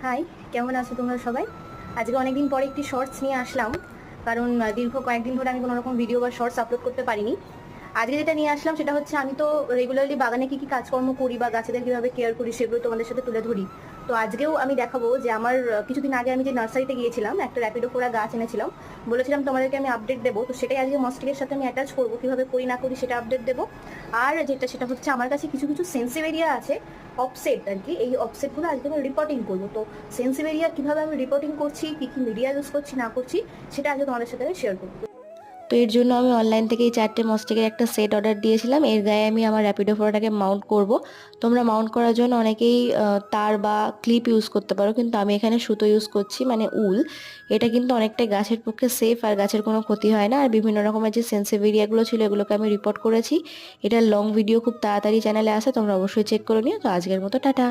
High, কেমন আছো তোমরা সবাই? আজকে অনেকদিন পরে একটি শর্টস নিয়ে আসলাম, কারণ দীর্ঘ কয়েকদিন ধরে আমি কোনো রকম ভিডিও বা শর্টস আপলোড করতে পারিনি। আজকে যেটা নিয়ে আসলাম সেটা হচ্ছে আমি তো রেগুলারলি বাগানে কি কি কাজকর্ম করি বা গাছেদের কিভাবে কেয়ার করি সেগুলো তোমাদের সাথে তুলে ধরি। তো আজকেও আমি দেখাবো যে আমার কিছুদিন আগে আমি যে নার্সারিতে গিয়েছিলাম, একটা র্যাপিডোফোরা গাছ এনেছিলাম, বলেছিলাম তোমাদেরকে আমি আপডেট দেবো। তো সেটাই আজকে মস্টিকের সাথে আমি অ্যাটাচ করবো, কিভাবে করি না করি সেটা আপডেট দেবো। আর সেটা হচ্ছে আমার কাছে কিছু কিছু সেন্সিভ এরিয়া আছে, অফসেট আর কি। এই অফসেটগুলো আজকে আমি রিপোর্টিং করবো। তো সেন্সিভ এরিয়া কিভাবে আমি রিপোর্টিং করছি, কি কি মিডিয়া ইউজ করছি না করছি, সেটা আজকে তোমাদের সাথে আমি শেয়ার করবো। তো এর জন্য আমি অনলাইন থেকে এই 4টে মস্টিকের একটা সেট অর্ডার দিয়েছিলাম। এর গায়ে আমি আমার র্যাপিডো ফোরাটাকে মাউন্ট করব। তোমরা মাউন্ট করার জন্য অনেকেই তার বা ক্লিপ ইউজ করতে পারো, কিন্তু আমি এখানে সুতো ইউজ করছি, মানে উল। এটা কিন্তু অনেকটাই গাছের পক্ষে সেফ, আর গাছের কোনো ক্ষতি হয় না। আর বিভিন্ন রকমের যে সেন্সিভ এরিয়াগুলো ছিল এগুলোকে আমি রিপোর্ট করেছি। এটার লং ভিডিও খুব তাড়াতাড়ি চ্যানেলে আসে, তোমরা অবশ্যই চেক করে নিও। তো আজকের মতো টাটা।